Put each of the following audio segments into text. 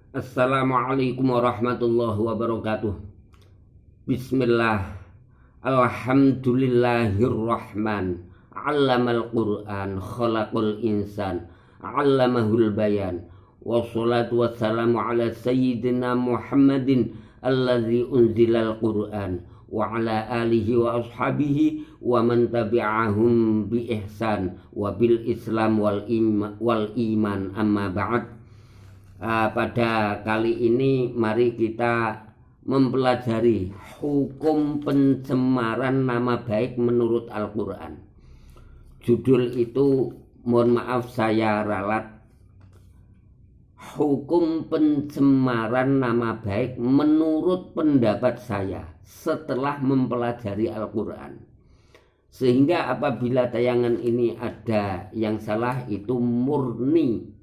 Assalamualaikum warahmatullahi wabarakatuh. Bismillah. Alhamdulillahirrahman. Allamal Qur'an, khalaqal insan, allamahul bayan. Wassalatu wassalamu ala sayyidina Muhammadin alladzi unzilal Qur'an wa ala alihi wa ashabihi wa man tabi'ahum bi ihsan wa bil Islam wal iman amma ba'd. Pada kali ini mari kita mempelajari hukum pencemaran nama baik menurut Al-Quran. Judul itu mohon maaf saya ralat, hukum pencemaran nama baik menurut pendapat saya setelah mempelajari Al-Quran. Sehingga apabila tayangan ini ada yang salah, itu murni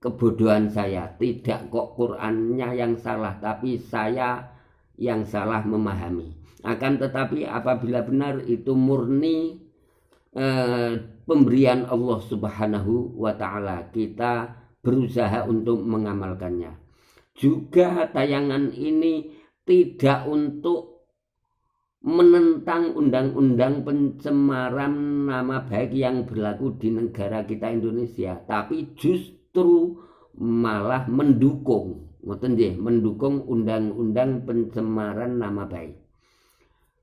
kebodohan saya. Tidak kok Qurannya yang salah, tapi saya yang salah memahami. Akan tetapi apabila benar, itu murni pemberian Allah Subhanahu wa ta'ala. Kita berusaha untuk mengamalkannya. Juga tayangan ini tidak untuk menentang undang-undang pencemaran nama baik yang berlaku di negara kita Indonesia, tapi justru malah mendukung undang-undang pencemaran nama baik.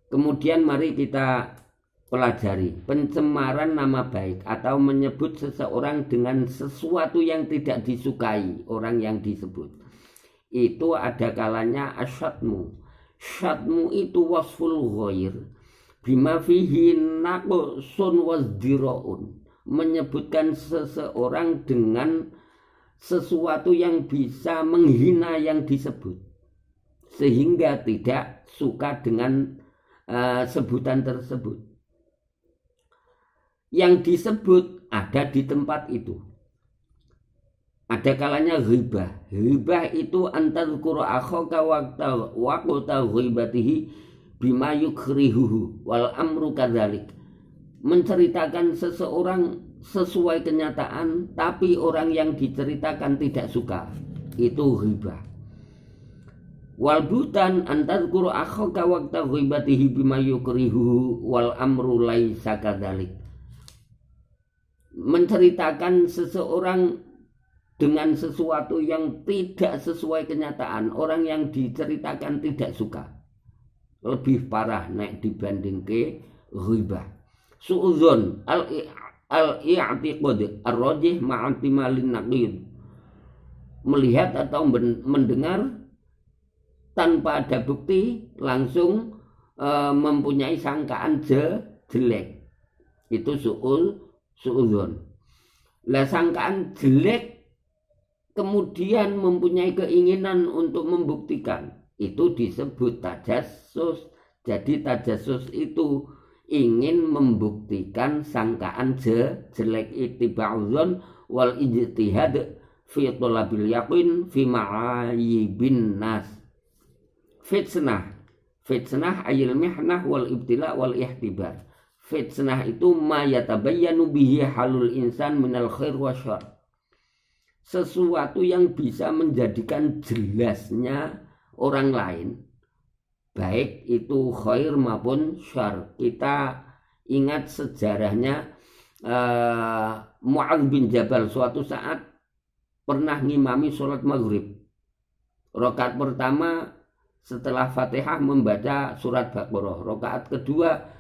Kemudian mari kita pelajari pencemaran nama baik atau menyebut seseorang dengan sesuatu yang tidak disukai orang yang disebut. Itu ada kalanya asyatmu. Syatmu itu wasful ghair bima fihi naqsun wazdira'un, menyebutkan seseorang dengan sesuatu yang bisa menghina yang disebut, sehingga tidak suka dengan sebutan tersebut. Yang disebut ada di tempat itu. Ada kalanya ghibah. Ghibah itu antadzkura akhaka waqta ghibatihi bima yukrihuhu wal amru kadzalik. Menceritakan seseorang sesuai kenyataan, tapi orang yang diceritakan tidak suka. Itu ghibah. Wal butan antadzkura akhaka waqta ghibatihi bima yukrihuhu wal amru laisa kadzalik. Menceritakan seseorang dengan sesuatu yang tidak sesuai kenyataan, orang yang diceritakan tidak suka. Lebih parah naik dibanding ke ghibah. Su'udzon al-i'tiqad ar-rajih ma'atimalin naqid. Melihat atau mendengar tanpa ada bukti, langsung mempunyai sangkaan jelek. Itu su'udzon. Lah sangkaan jelek kemudian mempunyai keinginan untuk membuktikan, itu disebut tajassus. Jadi tajassus itu ingin membuktikan sangkaan jelek. Ittiba'udzon wal ijtihad fi thalabil yaqin fi ma'ayibin nas. Fitnah ayil mihnah wal ibtila wal ihtibar. Fitnah itu ma yatabayyanu bihi halul insan minal khair wa syarr. Sesuatu yang bisa menjadikan jelasnya orang lain, baik itu khair maupun syarr. Kita ingat sejarahnya Mu'adz bin Jabal suatu saat pernah ngimami sholat maghrib. Rakaat pertama setelah Fatihah membaca surat Baqarah. Rakaat kedua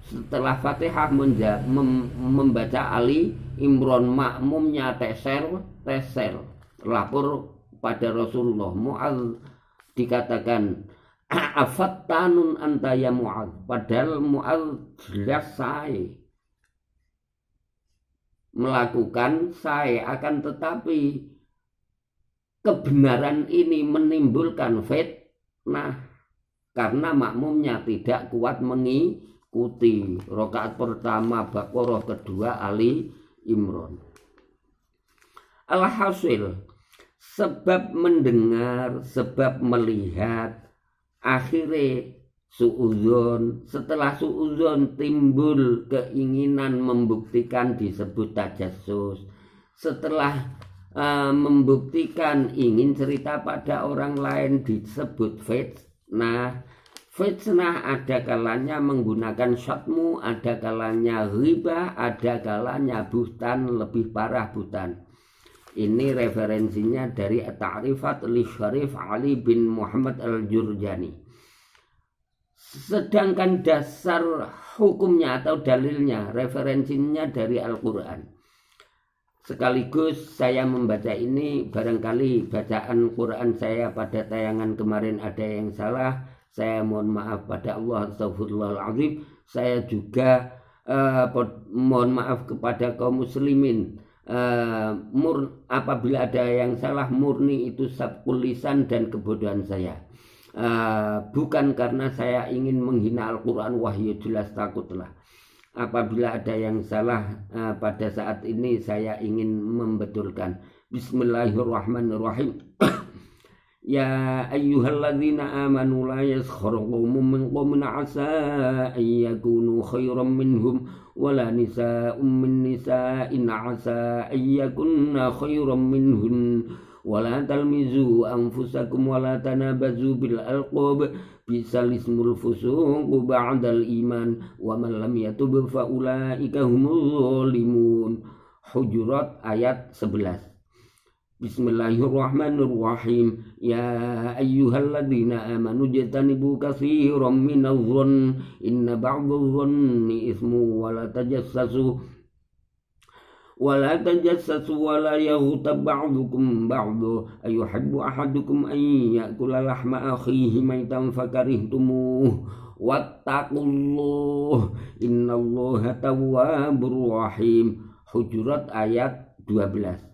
setelah Fatihah membaca Ali Imran, makmumnya tesel lapor pada Rasulullah. Mu'adz dikatakan afattanun anta ya Mu'adz, padahal Mu'adz jelas saya melakukan akan tetapi kebenaran ini menimbulkan fitnah karena makmumnya tidak kuat mengikuti. Rakaat pertama Baqarah, kedua Ali Imran. Alhasil, sebab mendengar, sebab melihat, akhirnya suudzon. Setelah suudzon timbul keinginan membuktikan, disebut tajassus. Setelah membuktikan ingin cerita pada orang lain disebut fitnah. Fitnah ada kalanya menggunakan syatmu, ada kalanya ghibah, ada kalanya buhtan, lebih parah buhtan. Ini referensinya dari At-Ta'rifat li Syarif Ali bin Muhammad Al-Jurjani. Sedangkan dasar hukumnya atau dalilnya, referensinya dari Al-Quran. Sekaligus saya membaca ini, barangkali bacaan Quran saya pada tayangan kemarin ada yang salah, saya mohon maaf pada Allah, astagfirullahaladzim. Saya juga mohon maaf kepada kaum muslimin, apabila ada yang salah, murni itu sabqul lisan dan kebodohan saya. Bukan karena saya ingin menghina Al-Quran, wahyu jelas takutlah. Apabila ada yang salah pada saat ini, saya ingin membetulkan. Bismillahirrahmanirrahim. Ya ayyuhalladzina amanu la yaskhar qaumun min qaumin asa an yakunu khairan minhum wala nisa'un min nisa'in asa an yakunna khairan minhun wala talmizu anfusakum wala tanabazu bil alqab bisal ismul fusuq ba'dal iman wa man lam yatub fa ulaika humuz zalimun. Hujurat ayat 11. Bismillahirrahmanirrahim. Ya ayyuhalladzina amanu jtanibu katsiran minadh-dhann inna ba'dadh-dhanni ismu wa la tajassasu wa la yaghtab ba'dukum ba'dha ayuhibbu ahadukum an ya'kula lahma akhihi maytan fakarihtumuh wattaqullah innallaha tawwabur rahim. Hujurat ayat 12.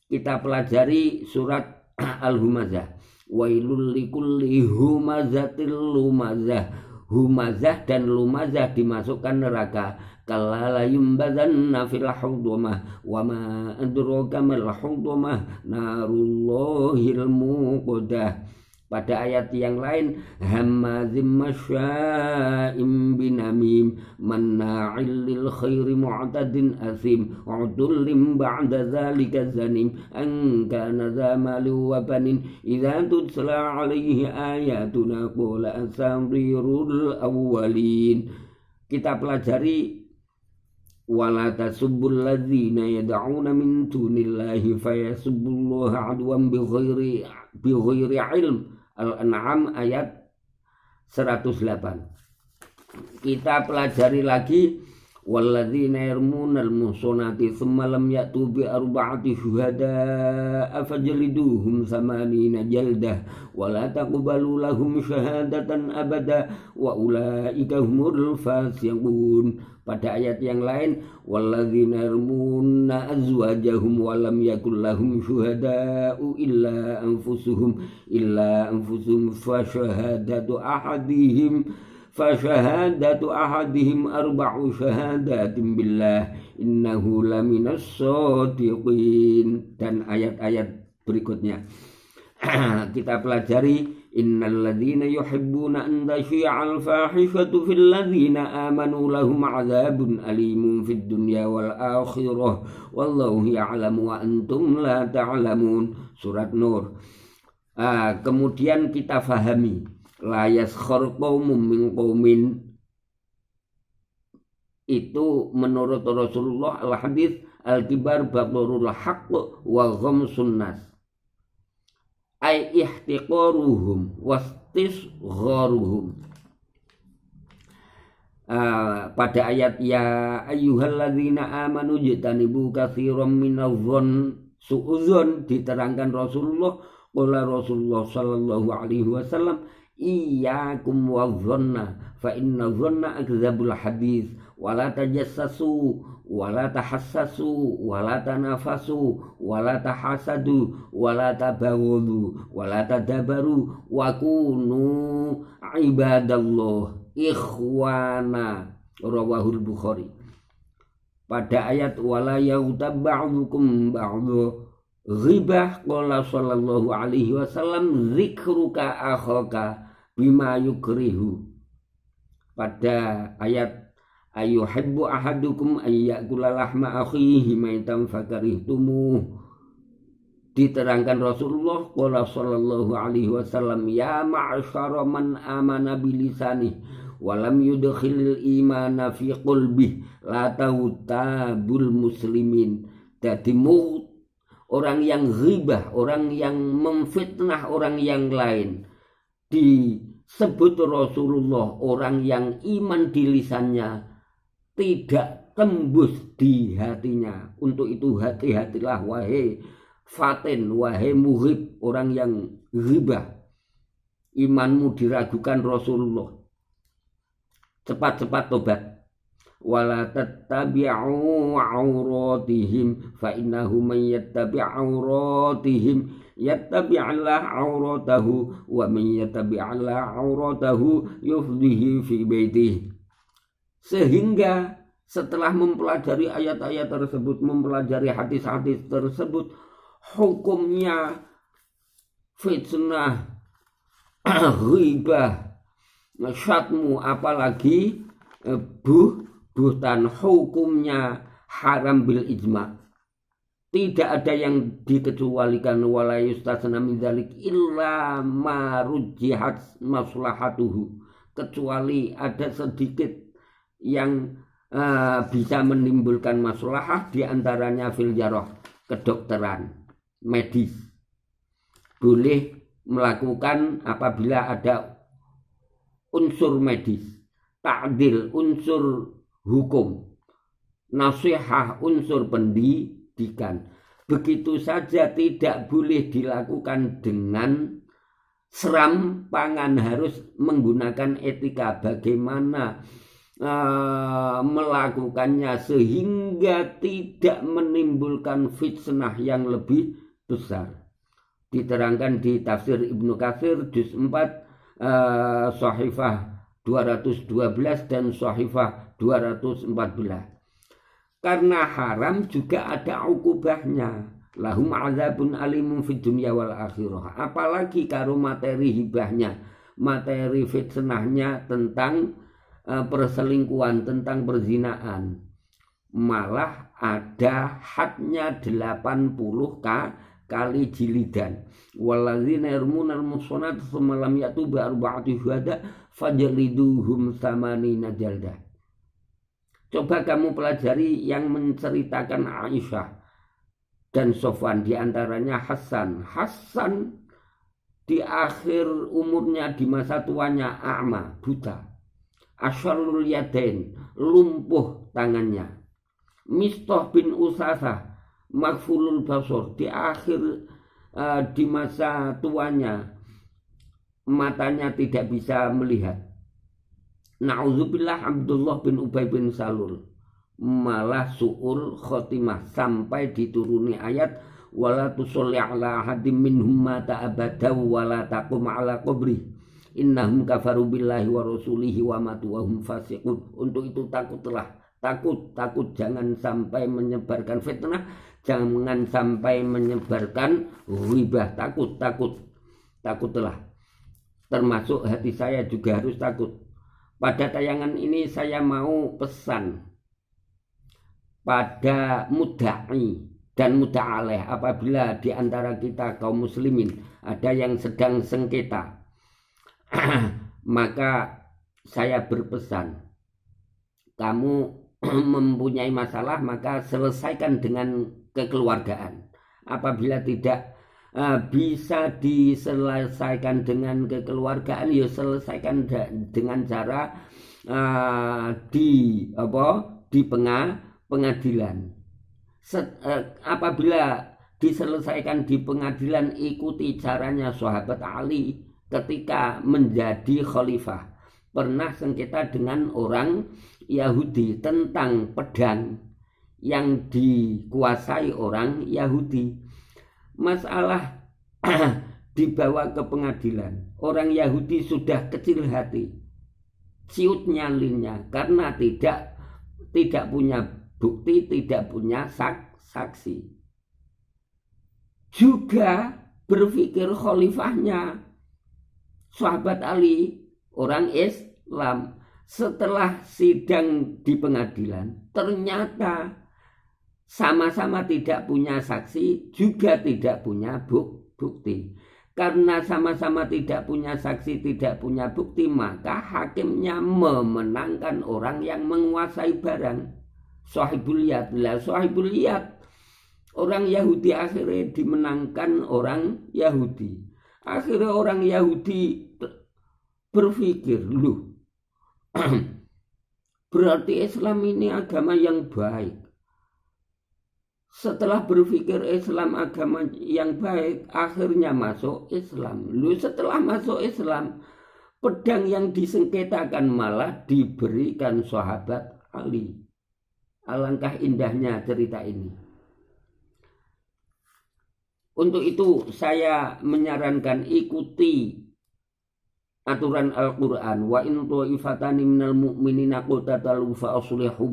Kita pelajari surat Al-Humazah. Wailul likulli humazatil lumazah. Humazah dan lumazah dimasukkan neraka. Kalla la yumbazanna fil hudamah wa ma adraka mal hudamah narullahil muqadah. Pada ayat yang lain, hammazim masya'im binamim manna'il lil khairi mu'tadin asim udullim ba'da zalika zanim an kana dha mali wa banin idza tutla 'alaihi ayatuna qala asatirul awwalin. Kita pelajari wala tasubbul ladzina yad'una min dunillahi fayasubbullaha 'adwan bighairi ilm. Al-An'am ayat 108. Kita pelajari lagi walladzina yarmunal muhsanati thumma lam ya'tu bi arba'ati syuhada'a fajliduhum samanina jaldah wa la taqbalu lahum syahadatan abada wa ulaika humul fasiqun. Pada ayat yang lain walladzina yarmunna azwajahum wa lam yakul lahum syuhada'u illa anfusuhum fashahadatu ahadihim arba'u syahadatin billah innahu laminas shadiqin. Dan ayat-ayat berikutnya kita pelajari innalladzina yuhibbuna an tashi'al fahishatu fil ladzina amanu lahum 'adzabun alimun fid dunya wal akhirah wallahu ya'lamu wa antum la ta'lamun. Surat Nur. Kemudian kita fahami la yaskhar qaumun min qaumin, itu menurut Rasulullah al-hadits al-kibar batrul haqq wa ghamsun nas ay ihtiqaruhum wastisgharuhum. Pada ayat ya ayyuhalladzina amanu jtanibu katsiran minadh-dhann, suudzon diterangkan Rasulullah, qala Rasulullah sallallahu alaihi wasallam iyyakum wadh-dhanna fa inna dhanna akdzabul hadits wala tajassasu wala tahassasu wala tanafasu wala tahasadu wala tabaghadu wala tadabaru wa kunu ibadallah ikhwana. Rawahul Bukhari. Pada ayat wala yaghtab ba'dukum ba'dha ghibah qala sallallahu alaihi wasallam zikruka akhaka bima yukrihu. Pada ayat ayuhibbu ahadukum ayyakula lahma akhihi maitan fakarihtumuh Diterangkan Rasulullah qala sallallahu alaihi wasallam, ya ma'syara man amana bilisani wa lam yudkhilil imana fi qalbi la tautabul muslimin. Jadi orang yang ghibah, orang yang memfitnah orang yang lain, disebut Rasulullah orang yang iman di lisannya tidak tembus di hatinya. Untuk itu hati-hatilah wahai fatin, wahai muhib, orang yang ghibah, imanmu diragukan Rasulullah. Cepat-cepat tobat. Wala tattabi'u auratihim fa innahu man yattabi' auratihim yattabi'illah auratahu wa man yattabi'illah auratahu yufdihi fi baitihi. Sehingga setelah mempelajari ayat-ayat tersebut, mempelajari hadis-hadis tersebut, hukumnya fitnah, ghibah, syatmu, apalagi buhtan, hukumnya haram bil ijma'. Tidak ada yang dikecualikan, wala yustasna min dzalik illa ma rujjihat maslahatuhu, kecuali ada sedikit yang bisa menimbulkan maslahah, diantaranya fil jarah, kedokteran, medis. Boleh melakukan apabila ada unsur medis, ta'dil unsur hukum, nasihah unsur pendidikan. Begitu saja tidak boleh dilakukan dengan serampangan, harus menggunakan etika bagaimana melakukannya sehingga tidak menimbulkan fitnah yang lebih besar. Diterangkan di tafsir Ibnu Katsir juz 4 Shahifah 212 dan Shahifah 214. Karena haram juga ada ukubahnya. Lahum azabun alimun fid dunya wal akhirah. Apalagi kalau materi hibahnya, materi fitnahnya tentang perselingkuhan, tentang perzinaan, malah ada hadnya 80 kali jilidan. Walladzina yarmunal muhsanat tsumma lam yatubu arba'ati syuhada fajliduhum tsamanina jaldah. Coba kamu pelajari yang menceritakan Aisyah dan Sofwan, diantaranya Hasan. Hasan di akhir umurnya, di masa tuanya, a'ma, buta. Asyarul yadain, lumpuh tangannya. Mistah bin Usasah, maghfulul basar, di akhir di masa tuanya matanya tidak bisa melihat. Na'udzubillah Abdullah bin Ubay bin Salul, malah su'ul khotimah, sampai dituruni ayat wala tusolli ala hadim minhum mata abada wala taqum ala qabri innahum kafaru billahi wa rasulihi wa matu wa hum fasiqun. Untuk itu takutlah, takut jangan sampai menyebarkan fitnah, jangan sampai menyebarkan ghibah. Takutlah, termasuk hati saya juga harus takut. Pada tayangan ini saya mau pesan pada mudda'i dan mudda'aleh, apabila di antara kita kaum muslimin ada yang sedang sengketa, maka saya berpesan, kamu mempunyai masalah maka selesaikan dengan kekeluargaan. Apabila tidak bisa diselesaikan dengan kekeluargaan, ya selesaikan dengan cara di pengadilan. Apabila diselesaikan di pengadilan, ikuti caranya sahabat Ali ketika menjadi khalifah. Pernah sengketa dengan orang Yahudi tentang pedang yang dikuasai orang Yahudi. Masalah dibawa ke pengadilan. Orang Yahudi sudah kecil hati, ciut nyalinya, karena tidak punya bukti, tidak punya saksi. Juga berpikir khalifahnya sahabat Ali, orang Islam. Setelah sidang di pengadilan, ternyata sama-sama tidak punya saksi, juga tidak punya bukti. Karena sama-sama tidak punya saksi, tidak punya bukti, maka hakimnya memenangkan orang yang menguasai barang. Sahibul yad. Lah sahibul yad, orang Yahudi akhirnya dimenangkan orang Yahudi. Akhirnya orang Yahudi berpikir, loh, berarti Islam ini agama yang baik. Setelah berpikir Islam agama yang baik, akhirnya masuk Islam. Lalu setelah masuk Islam, pedang yang disengketakan malah diberikan sahabat Ali. Alangkah indahnya cerita ini. Untuk itu saya menyarankan ikuti aturan Al-Quran. Wa in ta'ifatani minal mu'minina qatatalu fa aslihu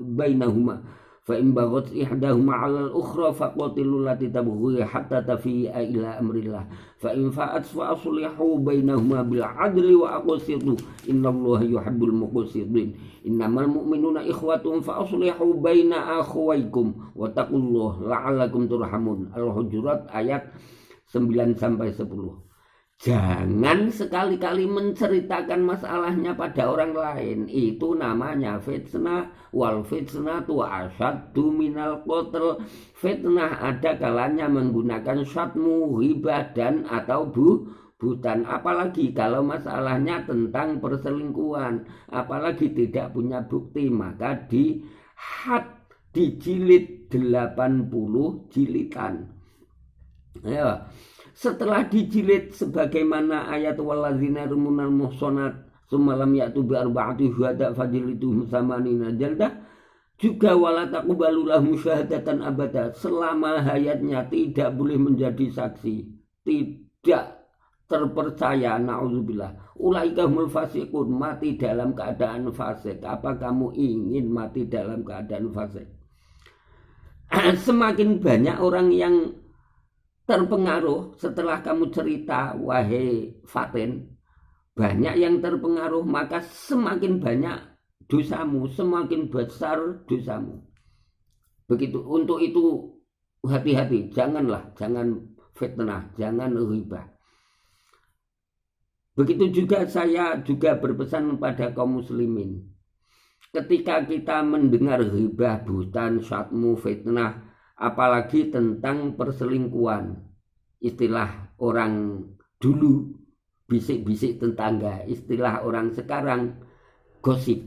bainahuma. Fa in baghat ihdahuma 'ala al-ukhra faqatilul lati tabghi hatta tafi'a ila amrillah. Fa in fa'at fa aslihu bainahuma bil 'adli wa aqsitu. Innallaha yuhibbul muqsitin. Innamal mu'minuna ikhwatun fa aslihu baina akhawaykum wa taqullaha la'allakum turhamun. Al-Hujurat ayat 9 sampai 10. Jangan sekali-kali menceritakan masalahnya pada orang lain. Itu namanya fitnah. Wal fitnah tu asyaddu minal qatl. Fitnah ada kalanya menggunakan syatmu, ghibah dan atau butan. Apalagi kalau masalahnya tentang perselingkuhan, apalagi tidak punya bukti, maka dijilid 80 jilidan. Ya. Setelah dijilid sebagaimana ayat walladzina yarmunal muhsanat tsumma lam ya'tu bi arba'ati syuhada fajliduhum samanina jaldah, juga wala taqbalu lahum syahadatan abada, selama hayatnya tidak boleh menjadi saksi, tidak terpercaya, naudzubillah. Ulaika humul fasiqun, mati dalam keadaan fasik. Apa kamu ingin mati dalam keadaan fasik? Semakin banyak orang yang terpengaruh setelah kamu cerita, wahai Fatin, banyak yang terpengaruh, maka semakin banyak dosamu, semakin besar dosamu. Begitu. Untuk itu hati-hati, jangan fitnah, jangan ghibah. Begitu juga saya juga berpesan pada kaum muslimin, ketika kita mendengar ghibah, buhtan, syatmu, fitnah, apalagi tentang perselingkuhan, istilah orang dulu bisik-bisik tetangga, istilah orang sekarang gosip.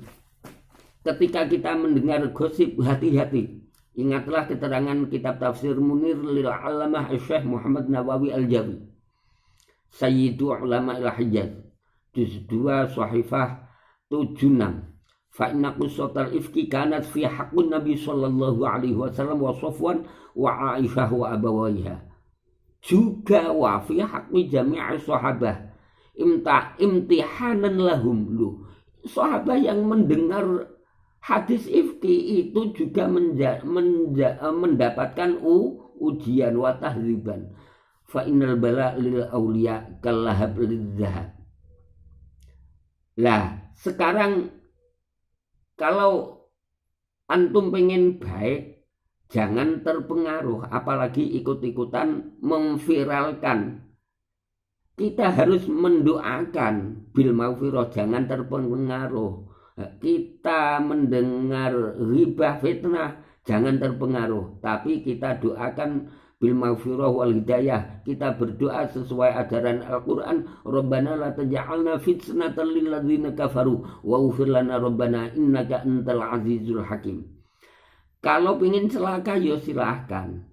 Ketika kita mendengar gosip, hati-hati. Ingatlah keterangan kitab tafsir Munir lil Alamah Syekh Muhammad Nawawi Al-Jawi, Sayyidu Ulama Al-Hijaz, juz 2 Sahifah 76. Fa inna qissatal ifki kanat fi haqqin Nabi sallallahu alaihi wasallam wa Safwan wa Aisyah wa abawaiha. Juga wa fi haqqi jami'i sahabah imtihanan lahum. Sahabat yang mendengar hadis ifki itu juga mendapatkan ujian wa tahriban. Fa innal bala lil auliya kallahab lidzahab. Lah, sekarang kalau antum pengen baik, jangan terpengaruh, apalagi ikut-ikutan memviralkan. Kita harus mendoakan bil maghfirah, jangan terpengaruh. Kita mendengar ghibah, fitnah, jangan terpengaruh, tapi kita doakan bil maghfirah wal hidayah. Kita berdoa sesuai ajaran Al-Quran. Rabbana la taj'alna fitnatan lil ladzina kafaru wa ighfir lana rabbana innaka antal azizul hakim. Kalau ingin celaka, ya silahkan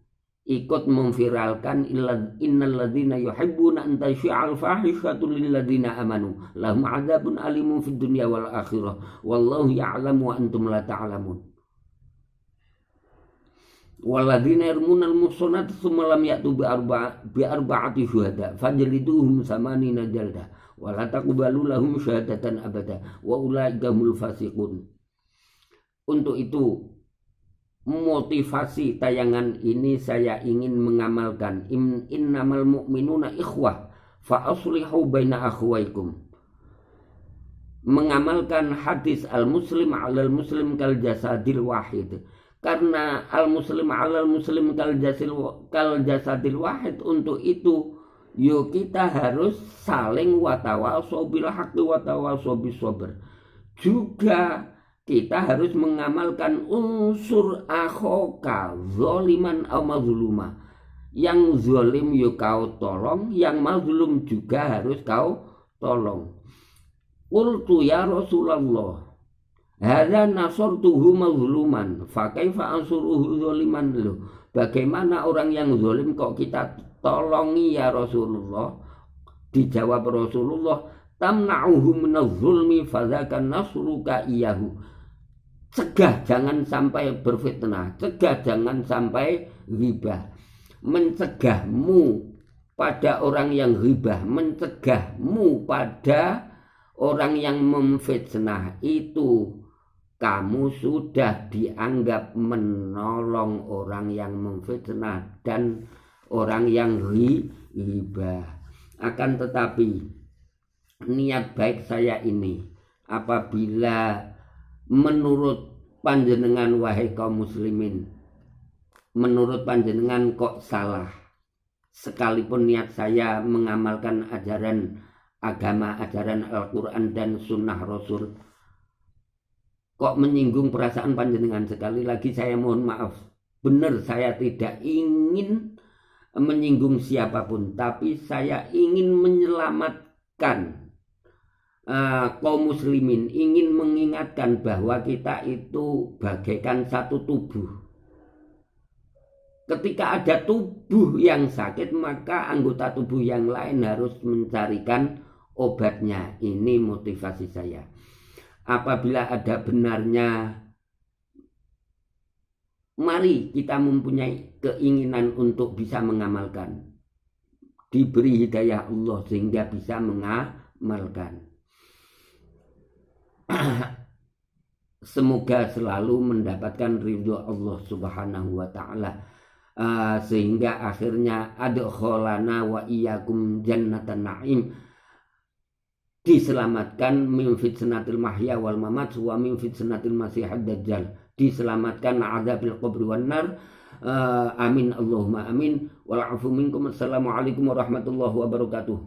ikut memviralkan innal ladzina yuhibbuna an tashi'al fahishatu lil ladzina amanu lahum adzabun alimun fid dunya wal akhirah wallahu ya'lamu wa antum la ta'lamun. Walladzina yarmunal muhsanat tsumma lam ya'tu bi arba'ati syuhada fajliduhum samanina jaldah wa la taqbalu lahum syahadatan abada wa ulaika humul fasiqun. Untuk itu, motivasi tayangan ini saya ingin mengamalkan innamal mu'minuna ikhwah fa aslihu baina akhwaykum. Mengamalkan hadis al-muslim 'alal muslim kal jasadil wahid. karena al muslim alal muslim kal jasadil wahid. Untuk itu yuk kita harus saling watawasau bil haqqi watawasau bis sabr. Juga kita harus mengamalkan unsur akhoka zoliman aw mazluma. Yang zolim yuk kau tolong, yang mazlum juga harus kau tolong. Qultu ya Rasulullah, hadza nasartuhu mazluman fa kaifa ansuruhu zaliman. Loh, bagaimana orang yang zalim kok kita tolongi ya Rasulullah? Dijawab Rasulullah, tamna'uhu minaz zulmi fadzaka nasruka iyahu. Cegah jangan sampai berfitnah, cegah jangan sampai ghibah. Mencegahmu pada orang yang ghibah, mencegahmu pada orang yang memfitnah, itu kamu sudah dianggap menolong orang yang memfitnah dan orang yang ghibah. Akan tetapi niat baik saya ini, apabila menurut panjenengan wahai kaum muslimin, menurut panjenengan kok salah, sekalipun niat saya mengamalkan ajaran agama, ajaran Al-Quran dan sunnah Rasul, kok menyinggung perasaan panjenengan, sekali lagi saya mohon maaf. Benar, saya tidak ingin menyinggung siapapun, tapi saya ingin menyelamatkan kaum muslimin, ingin mengingatkan bahwa kita itu bagaikan satu tubuh. Ketika ada tubuh yang sakit, maka anggota tubuh yang lain harus mencarikan obatnya. Ini motivasi saya. Apabila ada benarnya, mari kita mempunyai keinginan untuk bisa mengamalkan. Diberi hidayah Allah sehingga bisa mengamalkan. Semoga selalu mendapatkan ridho Allah Subhanahu wa ta'ala, sehingga akhirnya adkholana wa iyyakum jannatan na'im, diselamatkan min fitnatil mahya wal mamat wa min fitnatil masihid dajjal, diselamatkan adzabil qabri wan nar. Amin Allahumma amin. Wal afu minkum. Assalamualaikum warahmatullahi wabarakatuh.